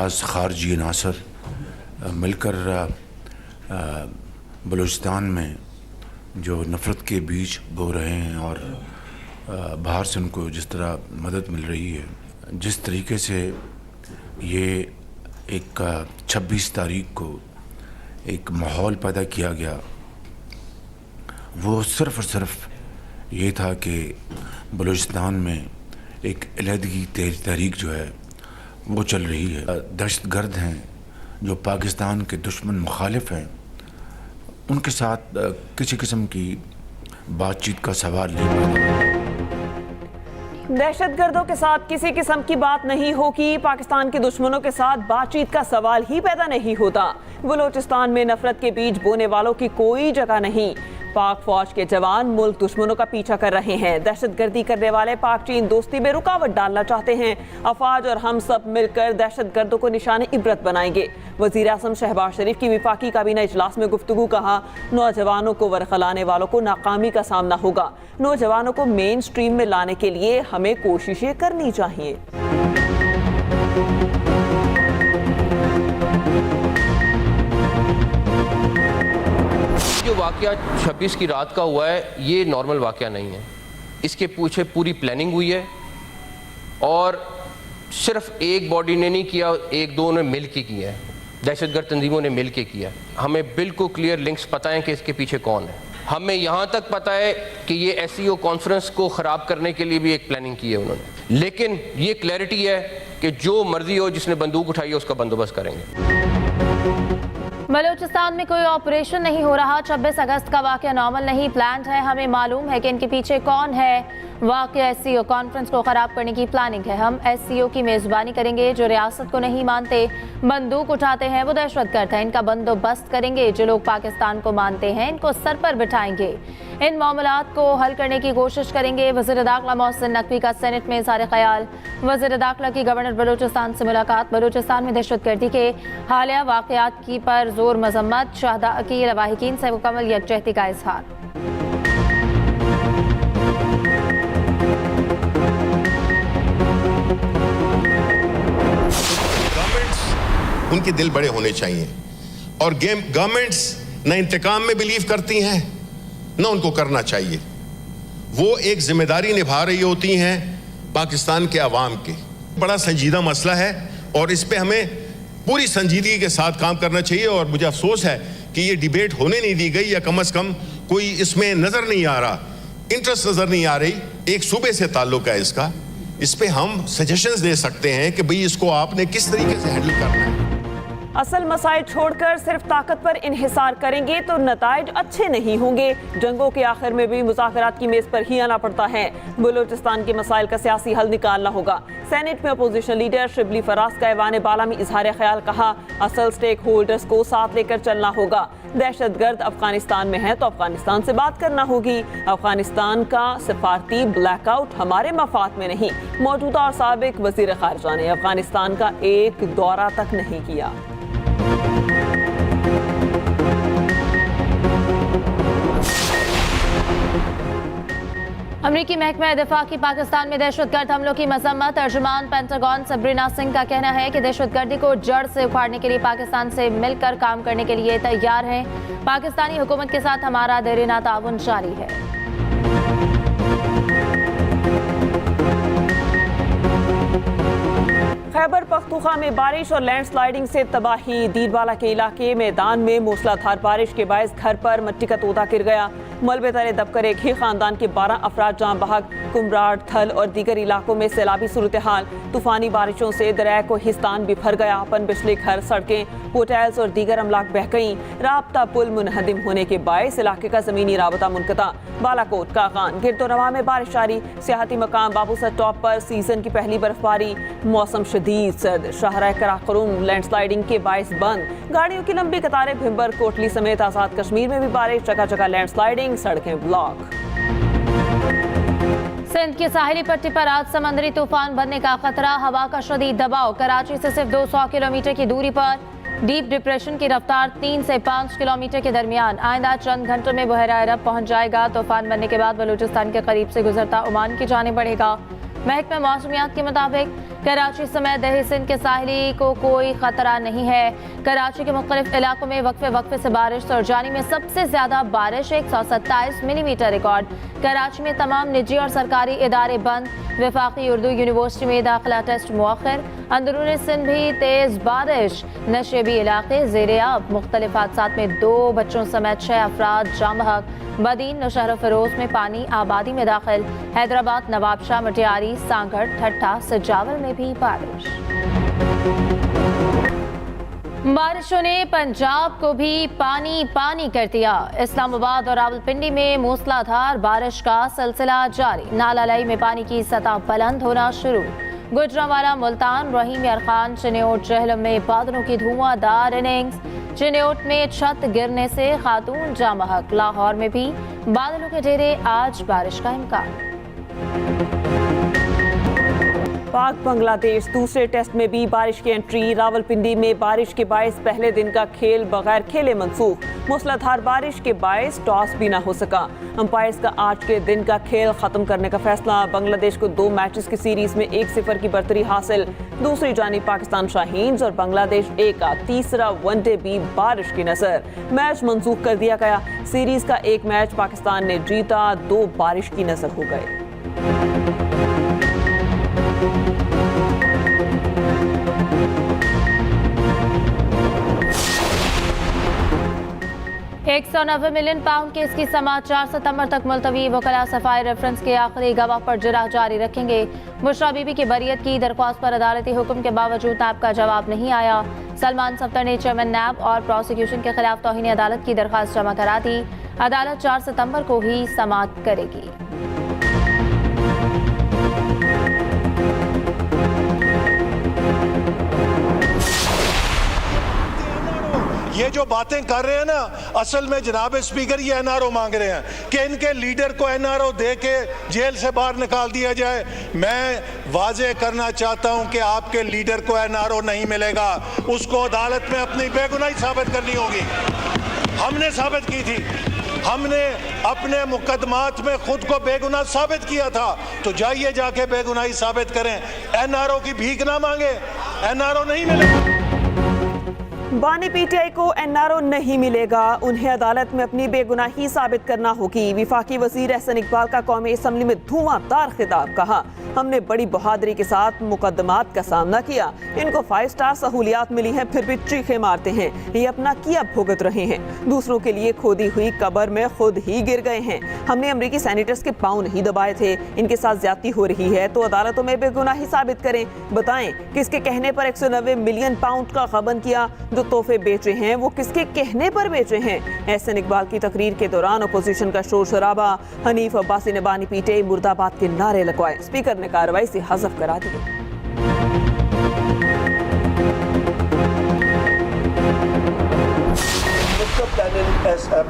बाज़ खारजी अनासर मिलकर बलूचिस्तान में जो नफ़रत के बीज बो रहे हैं और बाहर से उनको जिस तरह मदद मिल रही है, जिस तरीके से ये एक 26 तारीख को एक माहौल पैदा किया गया, वो सिर्फ़ और सिर्फ ये था कि बलूचिस्तान में एक अलहदगी तहरीक जो है वो चल रही है। दहशतगर्द हैं जो पाकिस्तान के दुश्मन मुखालिफ हैं, उनके साथ किसी किस्म की बातचीत का सवाल नहीं पैदा। दहशतगर्दों के साथ किसी किस्म की बात नहीं होगी, पाकिस्तान के दुश्मनों के साथ बातचीत का सवाल ही पैदा नहीं होता। बलूचिस्तान में नफरत के बीज बोने वालों की कोई जगह नहीं। पाक फौज के जवान मुल्क दुश्मनों का पीछा कर रहे हैं। दहशतगर्दी करने वाले पाक चीन दोस्ती में रुकावट डालना चाहते हैं। अफवाज और हम सब मिलकर दहशतगर्दों को निशाने इबरत बनाएंगे। वज़ीर आज़म शहबाज शरीफ की विफाकी काबीना इजलास में गुफ्तगू, कहा नौजवानों को वरखलाने वालों को नाकामी का सामना होगा। नौजवानों को मेन स्ट्रीम में लाने के लिए हमें कोशिशें करनी चाहिए। जो वाक़या 26 की रात का हुआ है, ये नॉर्मल वाक़या नहीं है। इसके पीछे पूरी प्लानिंग हुई है और सिर्फ एक बॉडी ने नहीं किया, एक दो ने मिल के किया है, दहशतगर्द तंजीमों ने मिल के किया। हमें बिल्कुल क्लियर लिंक्स पता है कि इसके पीछे कौन है। हमें यहाँ तक पता है कि ये SCO कॉन्फ्रेंस को ख़राब करने के लिए भी एक प्लानिंग की है उन्होंने। लेकिन ये क्लैरिटी है कि जो मर्जी हो, जिसने बंदूक उठाई है उसका बंदोबस्त करेंगे। बलूचिस्तान में कोई ऑपरेशन नहीं हो रहा। 26 अगस्त का वाक़या नॉर्मल नहीं, प्लान्ड है। हमें मालूम है कि इनके पीछे कौन है। वाक़या SCO कॉन्फ्रेंस को ख़राब करने की प्लानिंग है। हम SCO की मेज़बानी करेंगे। जो रियासत को नहीं मानते, बंदूक उठाते हैं, वो दहशतगर्द हैं। इनका बंदोबस्त करेंगे। जो लोग पाकिस्तान को मानते हैं, इनको सर पर बिठाएंगे। इन मामलात को हल करने की कोशिश करेंगे। वज़ीर दाखिला मोहसिन नकवी का सेनेट में इज़हार ख़याल। वज़ीर दाखिला की गवर्नर बलूचिस्तान से मुलाकात। बलूचिस्तान में दहशतगर्दी के हालिया वाक़यात की पर जोर मजम्मत। शाहदा की लवाहिकीन से मुकम्मल यकजहती का इजहार। उनके दिल बड़े होने चाहिए और गवर्नमेंट्स न इंतकाम में बिलीव करती हैं, न उनको करना चाहिए। वो एक जिम्मेदारी निभा रही होती हैं पाकिस्तान के अवाम की। बड़ा संजीदा मसला है और इस पे हमें पूरी संजीदगी के साथ काम करना चाहिए। और मुझे अफसोस है कि ये डिबेट होने नहीं दी गई, या कम से कम कोई इसमें नजर नहीं आ रहा, इंटरेस्ट नजर नहीं आ रही। एक सूबे से ताल्लुक है इसका, इस पे हम सजेशंस दे सकते हैं कि भाई इसको आपने किस तरीके से हैंडल करना है। असल मसाइल छोड़कर सिर्फ ताकत पर इन्हिसार करेंगे तो नताइज अच्छे नहीं होंगे। जंगों के आखिर में भी मुज़ाकरात की मेज पर ही आना पड़ता है। बलूचिस्तान के मसाइल का सियासी हल निकालना होगा। सेनेट में अपोजिशन लीडर शिबली फराज का ऐवान बाला में इजहार ख्याल, कहा असल स्टेक होल्डर्स को साथ लेकर चलना होगा। दहशतगर्द अफगानिस्तान में है तो अफगानिस्तान से बात करना होगी। अफगानिस्तान का सिफारती ब्लैकआउट हमारे मफाद में नहीं। मौजूदा और साबिक वजीर खारजा ने अफगानिस्तान का एक दौरा तक नहीं किया। अमरीकी महकमा दिफा की पाकिस्तान में दहशतगर्द हमलों की मजम्मत। तर्जुमान पेंटागन सबरीना सिंह का कहना है कि दहशतगर्दी को जड़ से उखाड़ने के लिए पाकिस्तान से मिलकर काम करने के लिए तैयार हैं। पाकिस्तानी हुकूमत के साथ हमारा देरीना ताउन जारी है। खैबर पख्तूनख्वा में बारिश और लैंडस्लाइडिंग से तबाही। दीरवाला के इलाके मैदान में मूसलाधार बारिश के बायस घर पर मिट्टी का तोता गिर गया। मलबे तले दबकर एक ही खानदान के 12 अफराद जाँ बहक। कुमराड, थल और दीगर इलाकों में सैलाबी सूरत हाल। तूफानी बारिशों से दरिया कोहिस्तान बिखर गया। अपन बिजली, घर, सड़कें, होटल्स और दीगर अमलाक बह गईं। राब्ता पुल मुनहदिम होने के बायस इलाके का जमीनी राबता मुनक़ता। बालाकोट, कागान, गिरदोनवा में बारिश जारी। सियाहती मकाम बाबूसर टॉप पर सीजन की पहली बर्फबारी। मौसम शदीद सर्द। शाहराह कराकरुम लैंडस्लाइडिंग के बायस बंद। गाड़ियों की लंबी कतारें। भिम्बर, कोटली समेत आजाद कश्मीर में भी बारिश। जगह जगह लैंडस्लाइडिंग, सड़कें ब्लॉक। सिंध की साहिली पट्टी पर आज समंदरी तूफान बनने का खतरा। हवा का शदीद दबाव। कराची से सिर्फ 200 किलोमीटर की दूरी पर। डीप डिप्रेशन की रफ्तार 3 से 5 किलोमीटर के दरमियान। आइंदा चंद घंटों में बहरा अरब पहुंच जाएगा। तूफान बनने के बाद बलूचिस्तान के करीब से गुजरता ओमान की जाने बढ़ेगा। महकमा मौसमियात के मुताबिक कराची समेत दही सिंध के साहिली को कोई खतरा नहीं है। कराची के मुख्तलिफ इलाकों में वक्फे वक्फे से बारिश। सुरजानी में सबसे ज्यादा बारिश 127 मिलीमीटर रिकॉर्ड। कराची में तमाम निजी और सरकारी इदारे बंद। वफाकी उर्दू यूनिवर्सिटी में दाखिला टेस्ट मुअख्खर। अंदरूनी सिंध भी तेज बारिश। नशेबी इलाके ज़ेरे आब। मुख्तलिफ हादसात में 2 बच्चों समेत 6 अफराद जाम बहक। बदीन नौशहर फिरोज में पानी आबादी में दाखिल। हैदराबाद, नवाबशाह, मटियारी, सांगढ़, ठट्ठा, सजावल में भी बारिश। बारिशों ने पंजाब को भी पानी पानी कर दिया। इस्लामाबाद और रावलपिंडी में मूसलाधार बारिश का सिलसिला जारी। नाला लाई में पानी की सतह बुलंद होना शुरू। गुजरांवाला, मुल्तान, रहीम यार खान, चिन्योट, जहलम में बादलों की धुआंधार इनिंग्स। चिन्योट में छत गिरने से खातून जाम बहक। लाहौर में भी बादलों के घेरे, आज बारिश का इम्कान। पाक बांग्लादेश दूसरे टेस्ट में भी बारिश की एंट्री। रावलपिंडी में बारिश के बायस पहले दिन का खेल बगैर खेले मंसूख। मूसलाधार बारिश के बायस टॉस भी ना हो सका। अंपायर्स का आज के दिन का खेल खत्म करने का फैसला। बांग्लादेश को 2 मैचेस की सीरीज में 1-0 की बढ़तरी हासिल। दूसरी जानिब पाकिस्तान शाहीन्स और बांग्लादेश ए का तीसरा वनडे भी बारिश की नजर। मैच मंसूख कर दिया गया। सीरीज का एक मैच पाकिस्तान ने जीता, 2 बारिश की नजर हो गए। 190 मिलियन पाउंड के इसकी समाअत 4 सितंबर तक मुलतवी। वकला सफाई रेफरेंस के आखिरी गवाह पर जरा जारी रखेंगे। बुशरा बीबी की बरियत की दरख्वास्त पर अदालती हुक्म के बावजूद नैब का जवाब नहीं आया। सलमान सफ्दर ने चेयरमैन नैब और प्रोसिक्यूशन के खिलाफ तौहीन अदालत की दरख्वास्त जमा करा दी। अदालत 4 सितंबर को ही समाअत करेगी। ये जो बातें कर रहे हैं ना, असल में जनाब स्पीकर ये एनआरओ मांग रहे हैं कि इनके लीडर को एनआरओ दे के जेल से बाहर निकाल दिया जाए। मैं वाजे करना चाहता हूं कि आपके लीडर को एनआरओ नहीं मिलेगा। उसको अदालत में अपनी बेगुनाही साबित करनी होगी। हमने साबित की थी, हमने अपने मुकदमात में खुद को बेगुनाह साबित किया था। तो जाइए जाके बेगुनाही साबित करें। एनआरओ की भीख ना मांगे, एनआरओ नहीं मिलेगा। बानी पीटीआई को एनआरओ नहीं मिलेगा, उन्हें अदालत में अपनी बेगुनाही साबित करना होगी। विफाकी वजीर एहसन इकबाल का कौमी असम्बली में धुआंधार खिताब। कहा, हमने बड़ी बहादुरी के साथ मुकदमात का सामना किया। इनको 5 स्टार सहूलियात मिली हैं, फिर भी चीखे मारते हैं। ये अपना किया भुगत रहे हैं। दूसरों के लिए खोदी हुई कब्र में खुद ही गिर गए हैं। हमने अमरीकी सैनिटर्स के पांव नहीं दबाए थे। इनके साथ ज्यादती हो रही है तो अदालतों में बेगुनाही साबित करें। बताएं किसके कहने पर 190 मिलियन पाउंड का गबन किया। जो तोहफे बेचे हैं वो किसके कहने पर बेचे हैं। एहसन इकबाल की तकरीर के दौरान अपोजिशन का शोर शराबा। हनीफ अब्बासी ने बानी पीटीआई मुर्दाबाद के नारे लगवाए। स्पीकर ने कार्रवाई से हज़फ करा दिए।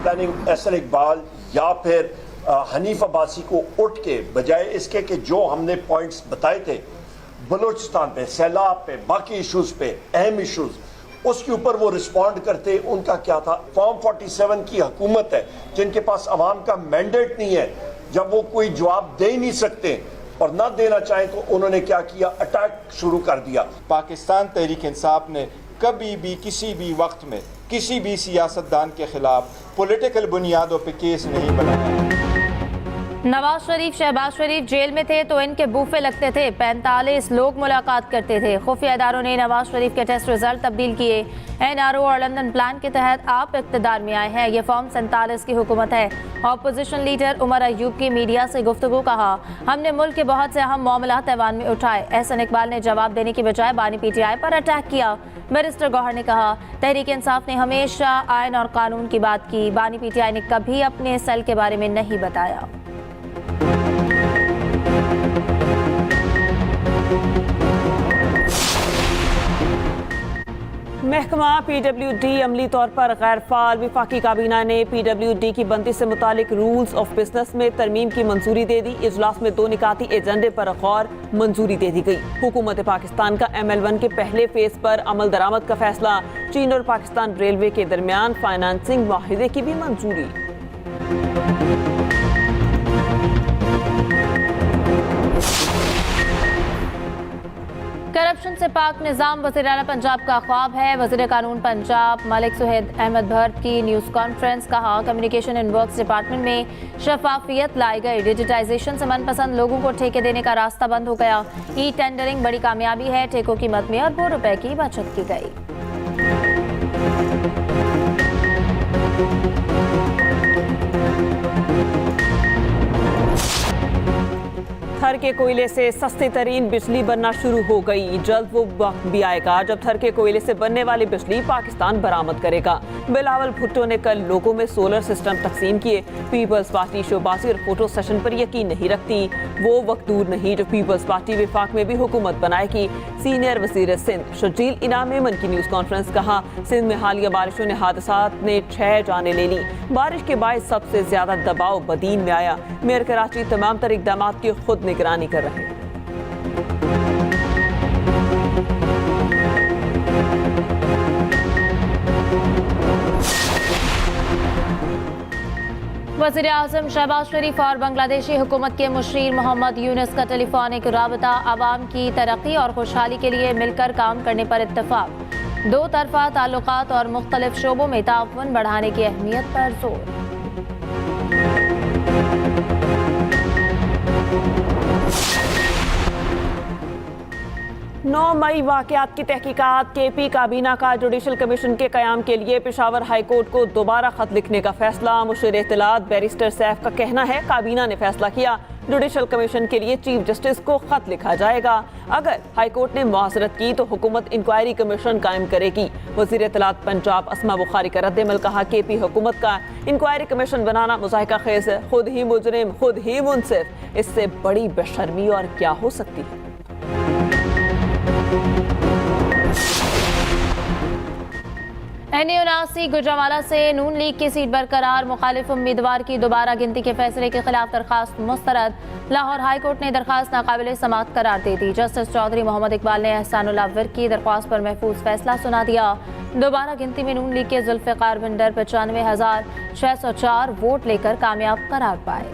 प्लानिंग एहसन इकबाल या फिर हनीफ अब्बासी को उठ के बजाय इसके कि जो हमने पॉइंट्स बताए थे बलूचिस्तान पे, सैलाब पे, बाकी इश्यूज पे, अहम इश्यूज, उसके ऊपर वो रिस्पॉन्ड करते। उनका क्या था, फॉर्म 47 की हुकूमत है जिनके पास अवाम का मैंडेट नहीं है। जब वो कोई जवाब दे ही नहीं सकते और ना देना चाहें तो उन्होंने क्या किया, अटैक शुरू कर दिया। पाकिस्तान तहरीक इंसाफ ने कभी भी किसी भी वक्त में किसी भी सियासतदान के खिलाफ पॉलिटिकल बुनियादों पर केस नहीं बनाया। नवाज शरीफ, शहबाज शरीफ जेल में थे तो इनके बूफे लगते थे। 45 लोग मुलाकात करते थे। खुफिया इदारों ने नवाज शरीफ के टेस्ट रिजल्ट तब्दील किए। एनआरओ और लंदन प्लान के तहत आप इक़्तिदार में आए हैं। ये फॉर्म 47 की हुकूमत है। अपोजिशन लीडर उमर अयूब की मीडिया से गुफ्तगू। कहा, हमने मुल्क के बहुत से अहम मामलात ऐवान में उठाए। एहसन इकबाल ने जवाब देने की बजाय बानी पीटीआई पर अटैक किया। बैरिस्टर गौहर ने कहा, तहरीक इंसाफ ने हमेशा आयन और कानून की बात की। बानी पीटीआई ने कभी अपने सेल के बारे में नहीं बताया। महकमा PWD अमली तौर पर गैर फाल। विफाकी काबीना ने PWD की बंदी से मुतालिक रूल्स ऑफ बिजनेस में तरमीम की मंजूरी दे दी। इजलास में 2 निकाती एजेंडे पर गौर मंजूरी दे दी गई। हुकूमत पाकिस्तान का ML1 के पहले फेज पर अमल दरामद का फैसला। चीन और पाकिस्तान रेलवे के दरमियान फाइनेंसिंग माहिदे की भी मंजूरी। करप्शन से पाक निजाम वज़ीर आला पंजाब का ख्वाब है। वज़ीर कानून पंजाब मलिक सुहेद अहमद भट्ट की न्यूज़ कॉन्फ्रेंस। कहा, कम्युनिकेशन एंड वर्क्स डिपार्टमेंट में शफाफियत लाई गई। डिजिटाइजेशन से मनपसंद लोगों को ठेके देने का रास्ता बंद हो गया। ई टेंडरिंग बड़ी कामयाबी है। ठेकों की कीमत में अरबों रुपए की बचत की गई। थर के कोयले से सस्ती तरीन बिजली बनना शुरू हो गई। जल्द वो वक्त भी आएगा जब थर के कोयले से बनने वाली बिजली पाकिस्तान बरामद करेगा। बिलावल भुट्टो ने कल लोगों में सोलर सिस्टम तकसीम किए। पीपल्स पार्टी शोबाजी और फोटो सेशन पर यकीन नहीं रखती। वो वक्त दूर नहीं जब पीपल्स पार्टी विफाक में भी हुकूमत बनाएगी। सीनियर वजीर सिंध शजील इनाम मेमन की न्यूज़ कॉन्फ्रेंस। कहा, सिंध में हालिया बारिशों ने हादसात ने 6 जानें ले ली। बारिश के बाद सबसे ज्यादा दबाव बदीन में आया। मेयर कराची तमाम तर इकदाम की खुद निगरानी कर रहे हैं। वज़ीर आज़म शहबाज शरीफ और बांग्लादेशी हुकूमत के मुशीर मोहम्मद यूनुस का टेलीफोनिक राबता। आवाम की तरक्की और खुशहाली के लिए मिलकर काम करने पर इत्तफाक। दो तरफा ताल्लुकात और मुख्तलिफ शोबों में ताउन बढ़ाने की अहमियत पर जोर। 9 मई वाक़यात की तहकीकात। KP काबीना का जुडिशल कमीशन के क़याम के लिए पेशावर हाई कोर्ट को दोबारा ख़त लिखने का फैसला। मुशीर इत्तलात बैरिस्टर सैफ का कहना है, काबीना ने फैसला किया जुडिशल कमीशन के लिए चीफ जस्टिस को ख़त लिखा जाएगा। अगर हाई कोर्ट ने मुआज़रत की तो हुकूमत इंक्वायरी कमीशन कायम करेगी। वज़ीर इत्तलात पंजाब अस्मा बुखारी का रद्द-ए-अमल। कहा, KP हुकूमत का इंक्वायरी कमीशन बनाना मुज़ाहिका खेज़ है। खुद ही मुजरिम, खुद ही मुनसिफ। इससे बड़ी बेशर्मी और क्या हो सकती है। NA-79 गुजरांवाला से नून लीग की सीट बरकरार। मुखालिफ उम्मीदवार की दोबारा गिनती के फैसले के खिलाफ दरखास्त मुस्तरद। लाहौर हाई कोर्ट ने दरखास्त नाकाबिल समाअत करार दे दी। जस्टिस चौधरी मोहम्मद इकबाल ने एहसानुल्लाह विर्क की दरख्वास्त पर महफूज फैसला सुना दिया। दोबारा गिनती में नून लीग के जुल्फ़िकार बिंडर 95,604 वोट लेकर कामयाब करार पाए।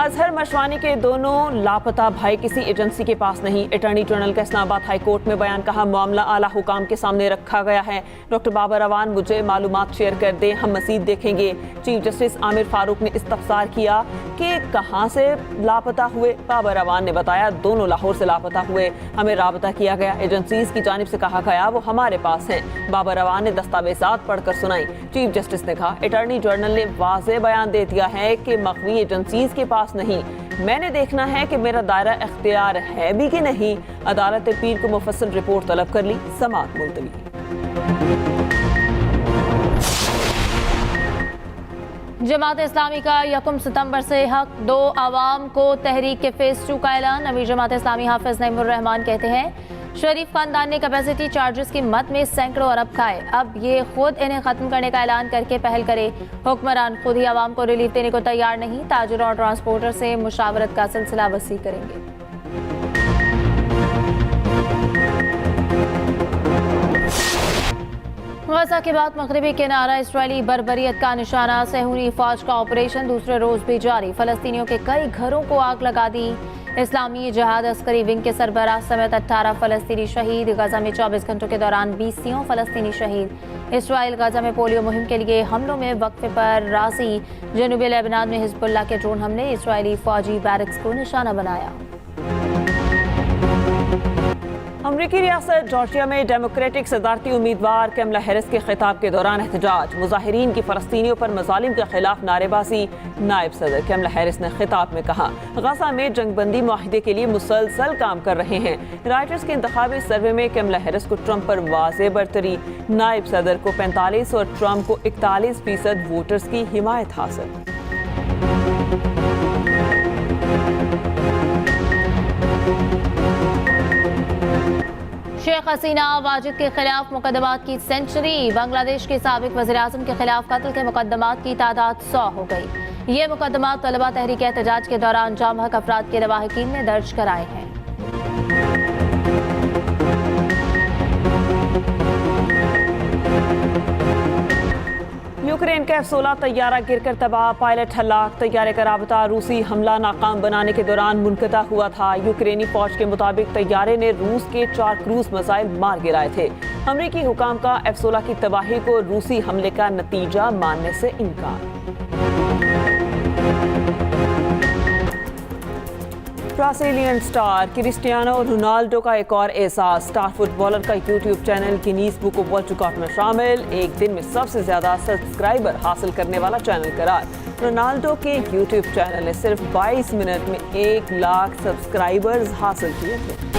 अजहर मशवानी के दोनों लापता भाई किसी एजेंसी के पास नहीं। अटॉर्नी जनरल का इस्लामाबाद हाई कोर्ट में बयान। कहा, मामला आला हुकाम के सामने रखा गया है। डॉक्टर बाबर अवान मुझे मालूमात शेयर कर दें, हम मज़ीद देखेंगे। चीफ जस्टिस आमिर फारूक ने इस्तफसार किया कि कहाँ से लापता हुए। बाबर अवान ने बताया, दोनों लाहौर से लापता हुए, हमें राबता किया गया। एजेंसीज की जानिब से कहा गया वो हमारे पास हैं। बाबर अवान ने दस्तावेजात पढ़कर सुनाई। चीफ जस्टिस ने कहा, अटॉर्नी जनरल ने वाज़ेह बयान दे दिया है कि मखवी एजेंसीज के पास नहीं। मैंने देखना है कि मेरा दायरा इख्तियार है भी कि नहीं। अदालत पीर को मुफस्सल रिपोर्ट तलब कर ली। समाअत मुलतवी। जमात इस्लामी का 1 सितंबर से हक दो आवाम को तहरीक के फेज 2 का ऐलान। अमीर जमात इस्लामी हाफिज नईमुर रहमान कहते हैं, शरीफ खानदान ने कैपेसिटी चार्जेस की मद में सैकड़ों अरब खाए। अब ये खुद इन्हें खत्म करने का ऐलान करके पहल करे। हुक्मरान खुद ही आवाम को रिलीफ देने को तैयार नहीं। ताजिरों और ट्रांसपोर्टर से मुशावरत का सिलसिला वसी करेंगे। गज़ा के बाद मगरिबी किनारा इसराइली बर्बरियत का निशाना। सहूनी फौज का ऑपरेशन दूसरे रोज भी जारी। फलस्तीनियों के कई घरों को आग लगा दी। इस्लामी जहाद अस्करी विंग के सरबराह समेत 18 फलस्तीनी शहीद। गजा में 24 घंटों के दौरान 20 फलस्तीनी शहीद। इसराइल गजा में पोलियो मुहिम के लिए हमलों में वक्फे पर राजी। जनूबी लेबनान में हिजबुल्लाह के ड्रोन हमले। इसराइली फौजी बैरक्स को निशाना बनाया। अमरीकी रियासत जॉर्जिया में डेमोक्रेटिक सदारती उम्मीदवार कैमला हैरिस के खिताब के दौरान एहतजाज। मुजाहिरीन की फलस्तीनियों पर मजालिम के खिलाफ नारेबाजी। नायब सदर कैमला हैरिस ने खिताब में कहा, गजा में जंगबंदी मुआहिदे के लिए मुसलसल काम कर रहे हैं। राइटर्स के इंतखाबी सर्वे में कैमला हैरिस को ट्रंप पर वाज़ेह बरतरी। नायब सदर को 45 और ट्रंप को 41% वोटर्स की हिमायत हासिल। शेख हसीना वाजिद के खिलाफ मुकदमात की सेंचुरी। बांग्लादेश के साबिक वज़ीर आज़म के खिलाफ कत्ल के मुकदमात की तादाद 100 हो गई। ये मुकदमात तलबा तहरीक एहतजाज के दौरान जाम हक अफराद के लवाहिकीन ने दर्ज कराए हैं। यूक्रेन का F-16 तैयारा गिरकर तबाह, पायलट हलाक। तैयारे का राबता रूसी हमला नाकाम बनाने के दौरान मुनक़ता हुआ था। यूक्रेनी फौज के मुताबिक तैयारे ने रूस के 4 क्रूज मिसाइल मार गिराए थे। अमरीकी हुकाम का F-16 की तबाही को रूसी हमले का नतीजा मानने से इनकार। ब्राजीलियन स्टार क्रिस्टियानो रोनाल्डो का एक और एहसास। स्टार फुटबॉलर का YouTube channel Guinness book of world record में शामिल। एक दिन में सबसे ज्यादा सब्सक्राइबर हासिल करने वाला चैनल करार। रोनाल्डो के यूट्यूब चैनल ने सिर्फ 22 मिनट में 1 लाख सब्सक्राइबर्स हासिल किए थे।